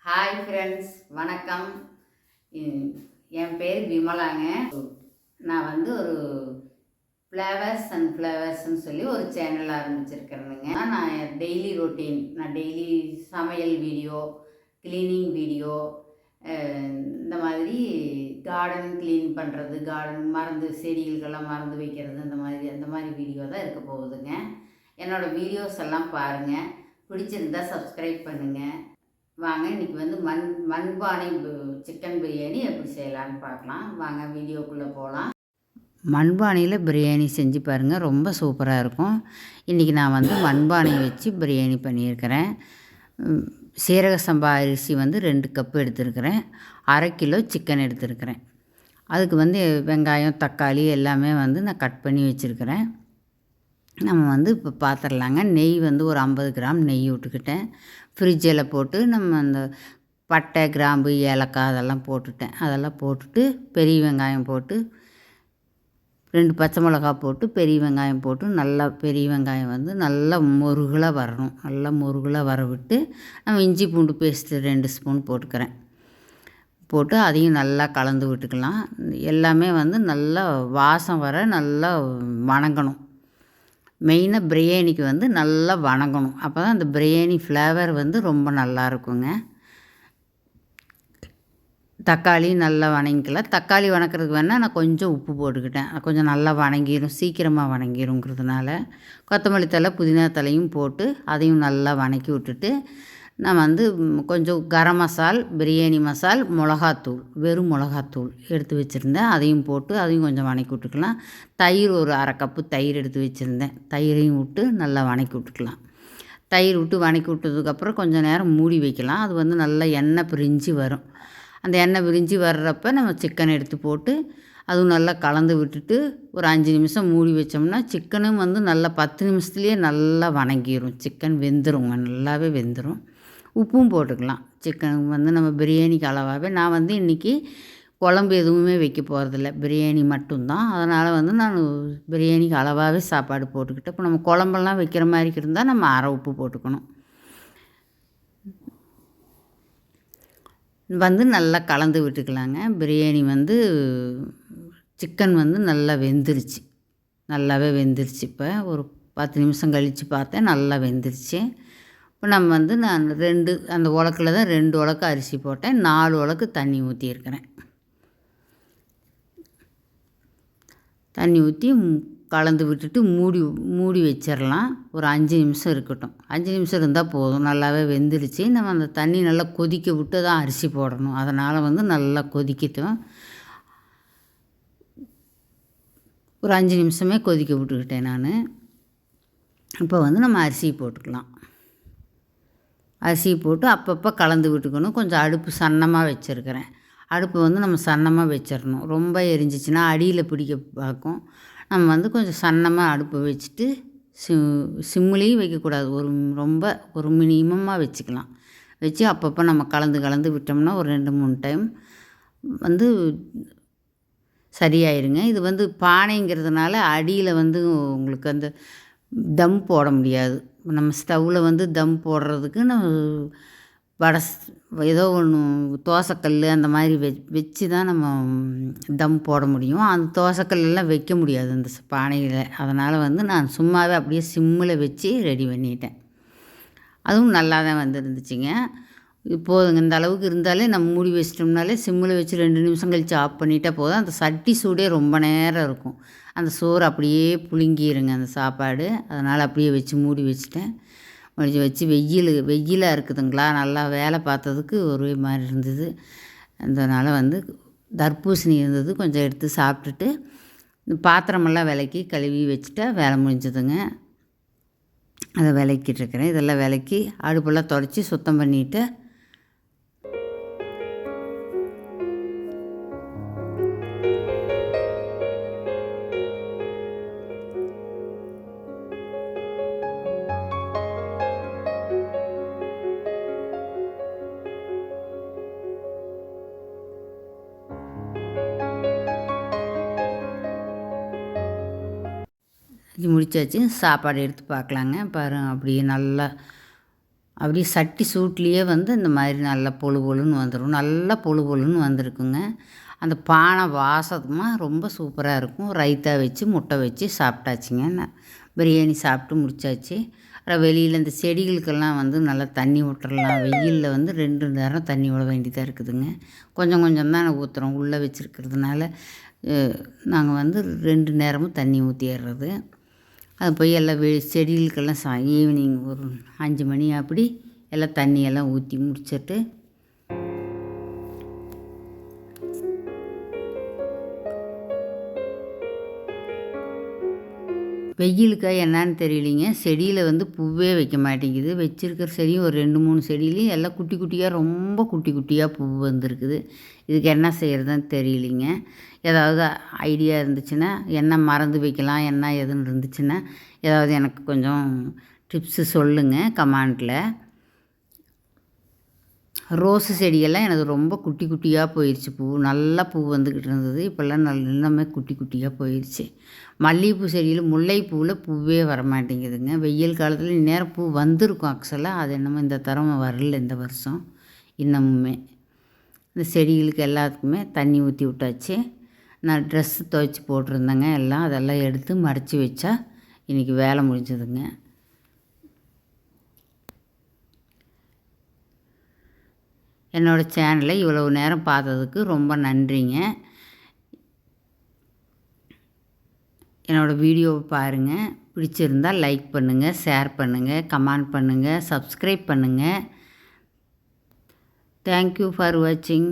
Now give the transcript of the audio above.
Hi friends, வணக்கம். என் பேர் விமலாங்க. நான் வந்து ஒரு ஃப்ளேவர்ஸ் அண்ட் ஃப்ளேவர்ஸ்ன்னு சொல்லி ஒரு சேனல் ஆரம்பிச்சிருக்கிறேனுங்க. நான் டெய்லி ரொட்டீன், நான் டெய்லி சமையல் வீடியோ, க்ளீனிங் வீடியோ, இந்த மாதிரி கார்டன் க்ளீன் பண்ணுறது, கார்டன் மருந்து செடிகளுக்கெல்லாம் மருந்து வைக்கிறது, அந்த மாதிரி வீடியோ தான் இருக்க போகுதுங்க. என்னோடய வீடியோஸ் எல்லாம் பாருங்கள். பிடிச்சிருந்தா சப்ஸ்கிரைப் பண்ணுங்கள். வாங்க, இன்றைக்கி வந்து மண்பானை சிக்கன் பிரியாணி எப்படி செய்யலான்னு பார்க்கலாம். வாங்க வீடியோக்குள்ளே போகலாம். மண்பானையில் பிரியாணி செஞ்சு பாருங்கள், ரொம்ப சூப்பராக இருக்கும். இன்றைக்கி நான் வந்து மண்பானையை வச்சு பிரியாணி பண்ணியிருக்கிறேன். சீரக சம்பா அரிசி வந்து 2 கப்பு எடுத்துருக்கிறேன். 1/2 கிலோ சிக்கன் எடுத்துருக்கிறேன். அதுக்கு வந்து வெங்காயம், தக்காளி எல்லாமே வந்து நான் கட் பண்ணி வச்சுருக்கிறேன். நம்ம வந்து இப்போ பார்த்துடலாங்க. நெய் வந்து ஒரு 50 கிராம் நெய் விட்டுக்கிட்டேன். ஃப்ரிட்ஜில் போட்டு நம்ம அந்த பட்டை, கிராம்பு, ஏலக்காய் அதெல்லாம் போட்டுட்டேன். அதெல்லாம் போட்டுட்டு பெரிய வெங்காயம் போட்டு 2 பச்சை மிளகா போட்டு பெரிய வெங்காயம் போட்டு நல்லா பெரிய வெங்காயம் வந்து நல்லா முருகலாக வரணும். நல்லா முருகலாக வர விட்டு நம்ம இஞ்சி பூண்டு பேஸ்ட்டு 2 ஸ்பூன் போட்டுக்கிறேன். போட்டு அதையும் நல்லா கலந்து விட்டுக்கலாம். எல்லாமே வந்து நல்லா வாசம் வர நல்லா வணங்கணும். மெயினாக பிரியாணிக்கு வந்து நல்லா வணங்கணும். அப்போ தான் அந்த பிரியாணி ஃப்ளேவர் வந்து ரொம்ப நல்லா இருக்குங்க. தக்காளி நல்லா வணங்கிக்கலாம். தக்காளி வணக்கிறதுக்கு வேணால் நான் கொஞ்சம் உப்பு போட்டுக்கிட்டேன். கொஞ்சம் நல்லா வணங்கிடும், சீக்கிரமாக வணங்கிருங்கிறதுனால. கொத்தமல்லி தழை, புதினா தலையும் போட்டு அதையும் நல்லா வணக்கி விட்டுட்டு நான் வந்து கொஞ்சம் கரம் மசால், பிரியாணி மசால், மிளகாத்தூள், வெறும் மிளகாத்தூள் எடுத்து வச்சுருந்தேன். அதையும் போட்டு அதையும் கொஞ்சம் வணக்கி விட்டுக்கலாம். தயிர் ஒரு 1/2 கப்பு தயிர் எடுத்து வச்சுருந்தேன். தயிரையும் விட்டு நல்லா வணக்கி விட்டுக்கலாம். தயிர் விட்டு வணக்கி விட்டதுக்கப்புறம் கொஞ்சம் நேரம் மூடி வைக்கலாம். அது வந்து நல்லா எண்ணெய் பிரிஞ்சு வரும். அந்த எண்ணெய் பிரிஞ்சு வர்றப்போ நம்ம சிக்கன் எடுத்து போட்டு அதுவும் நல்லா கலந்து விட்டுட்டு ஒரு 5 நிமிஷம் மூடி வச்சோம்னா சிக்கனும் வந்து நல்லா 10 நிமிஷத்துலேயே நல்லா வணங்கிடும். சிக்கன் வெந்துருங்க, நல்லாவே வெந்துடும். உப்பும் போட்டுக்கலாம். சிக்கன் வந்து நம்ம பிரியாணிக்கு அளவாகவே. நான் வந்து இன்றைக்கி குழம்பு எதுவுமே வைக்க போகிறதில்ல, பிரியாணி மட்டும்தான். அதனால் வந்து நான் பிரியாணிக்கு அளவாகவே சாப்பாடு போட்டுக்கிட்டேன். இப்போ நம்ம குழம்பெல்லாம் வைக்கிற மாதிரி இருந்தால் நம்ம அரை உப்பு போட்டுக்கணும். வந்து நல்லா கலந்து விட்டுக்கலாங்க. பிரியாணி வந்து சிக்கன் வந்து நல்லா வெந்துருச்சு, நல்லாவே வெந்துருச்சு. இப்போ ஒரு 10 நிமிஷம் கழித்து பார்த்தேன், நல்லா வெந்துருச்சு. இப்போ நம்ம வந்து நான் 2 அந்த உலக்கில் தான் 2 உலக்கு அரிசி போட்டேன். 4 உலக்கு தண்ணி ஊற்றியிருக்கிறேன். தண்ணி ஊற்றி கலந்து விட்டுட்டு மூடி வச்சிடலாம். ஒரு 5 நிமிஷம் இருக்கட்டும். 5 நிமிஷம் இருந்தால் போதும். நல்லாவே வெந்துருச்சு. நம்ம அந்த தண்ணி நல்லா கொதிக்க விட்டு தான் அரிசி போடணும். அதனால் வந்து நல்லா கொதிக்கட்டும். ஒரு 5 நிமிஷமே கொதிக்க விட்டுக்கிட்டேன் நான். இப்போ வந்து நம்ம அரிசி போட்டுக்கலாம். அரிசி போட்டு அப்பப்போ கலந்து விட்டுக்கணும். கொஞ்சம் அடுப்பு சன்னமாக வச்சுருக்கிறேன். அடுப்பு வந்து நம்ம சன்னமாக வச்சிடணும். ரொம்ப எரிஞ்சிச்சின்னா அடியில் பிடிக்க பார்க்கும். நம்ம வந்து கொஞ்சம் சன்னமாக அடுப்பை வச்சுட்டு சிம்முலேயும் வைக்கக்கூடாது. ரொம்ப ஒரு மினிமமாக வச்சுக்கலாம். வச்சு அப்பப்போ நம்ம கலந்து விட்டோம்னா ஒரு 2-3 டைம் வந்து சரியாயிருங்க. இது வந்து பானைங்கிறதுனால அடியில் வந்து உங்களுக்கு அந்த தம் போட முடியாது. நம்ம ஸ்டவ்வில் வந்து தம் போடுறதுக்கு நம்ம ஏதோ ஒன்று தோசைக்கல் அந்த மாதிரி வச்சு தான் நம்ம தம் போட முடியும். அந்த தோசைக்கல்லாம் வைக்க முடியாது அந்த பானையில். அதனால் வந்து நான் சும்மாவே அப்படியே சிம்மில் வச்சு ரெடி பண்ணிட்டேன். அதுவும் நல்லா தான் வந்துருந்துச்சுங்க. இப்போதுங்க இந்த அளவுக்கு இருந்தாலே நம்ம மூடி வச்சிட்டோம்னாலே சிம்மில் வச்சு 2 நிமிஷம் கழித்து ஆஃப் பண்ணிட்டால் போதும். அந்த சட்டி சூடே ரொம்ப நேரம் இருக்கும். அந்த சோறு அப்படியே புழுங்கிருங்க அந்த சாப்பாடு. அதனால் அப்படியே வச்சு மூடி வச்சுட்டேன். வச்சு வெயிலாக இருக்குதுங்களா, நல்லா வேலை பார்த்ததுக்கு ஒரே மாதிரி இருந்தது. அதனால் வந்து தர்பூசணி இருந்தது, கொஞ்சம் எடுத்து சாப்பிட்டுட்டு பாத்திரமெல்லாம் விளக்கி கழுவி வச்சுட்டா வேலை முடிஞ்சதுங்க. அதை விளக்கிட்டுருக்கிறேன். இதெல்லாம் விளக்கி அடுப்பெல்லாம் துடைச்சி சுத்தம் பண்ணிவிட்டு முடிச்சாச்சு. சாப்பாடு எடுத்து பார்க்கலாங்க. அப்படியே நல்லா அப்படியே சட்டி சூட்லேயே வந்து இந்த மாதிரி நல்லா பொழு பொழுன்னு வந்துடும். நல்லா பொழு பொழுன்னு வந்திருக்குங்க. அந்த பானை வாசமாக ரொம்ப சூப்பராக இருக்கும். ரைத்தா வச்சு முட்டை வச்சு சாப்பிட்டாச்சுங்க. பிரியாணி சாப்பிட்டு முடித்தாச்சு. அப்புறம் வெளியில் இந்த செடிகளுக்கெல்லாம் வந்து நல்லா தண்ணி விட்டுறலாம். வெயிலில் வந்து 2 நேரம் தண்ணி விட வேண்டியதாக இருக்குதுங்க. கொஞ்சம் கொஞ்சம் தான் ஊற்றுறோம். உள்ளே வச்சுருக்கிறதுனால நாங்கள் வந்து 2 நேரமும் தண்ணி ஊற்றிடுறது. அது போய் எல்லாம் செடிகளுக்கெல்லாம் ஈவினிங் ஒரு 5 மணி அப்படி எல்லாம் தண்ணியெல்லாம் ஊற்றி முடிச்சுட்டு வெயிலுக்கா என்னன்னு தெரியலிங்க, செடியில் வந்து பூவே வைக்க மாட்டேங்குது. வச்சுருக்கிற செடியும் ஒரு 2, 3 செடியிலையும் எல்லாம் குட்டி குட்டியாக ரொம்ப குட்டி குட்டியாக பூ வந்திருக்குது. இதுக்கு என்ன செய்கிறதுன்னு தெரியலிங்க. ஏதாவது ஐடியா இருந்துச்சுன்னா, என்ன மறந்து வைக்கலாம், என்ன எதுன்னு இருந்துச்சுன்னா ஏதாவது எனக்கு கொஞ்சம் டிப்ஸு சொல்லுங்கள் கமெண்ட்டில். ரோஸு செடியெல்லாம் எனக்கு ரொம்ப குட்டி குட்டியாக போயிடுச்சு. நல்லா பூ வந்துக்கிட்டு இருந்தது. இப்போல்லாம் எல்லாமே குட்டி குட்டியாக போயிடுச்சு. மல்லிகைப்பூ செடியில் முல்லைப்பூவில் பூவே வரமாட்டேங்குதுங்க. வெயில் காலத்தில் இந்நேரம் பூ வந்திருக்கும் ஆக்சுவலாக. அது என்னமோ இந்த தரம் வரல இந்த வருஷம் இன்னமுமே. இந்த செடிகளுக்கு எல்லாத்துக்குமே தண்ணி ஊற்றி விட்டாச்சு. நான் ட்ரெஸ்ஸு துவைச்சி போட்டிருந்தேங்க. எல்லாம் அதெல்லாம் எடுத்து மடித்து வச்சா இன்றைக்கி வேலை முடிஞ்சதுங்க. என்னோடய சேனலை இவ்வளவு நேரம் பார்த்ததுக்கு ரொம்ப நன்றிங்க. என்னோடய வீடியோவை பாருங்கள். பிடிச்சிருந்தால் லைக் பண்ணுங்கள், ஷேர் பண்ணுங்கள், கமெண்ட் பண்ணுங்கள், சப்ஸ்கிரைப் பண்ணுங்கள். தேங்க்யூ ஃபார் வாட்சிங்.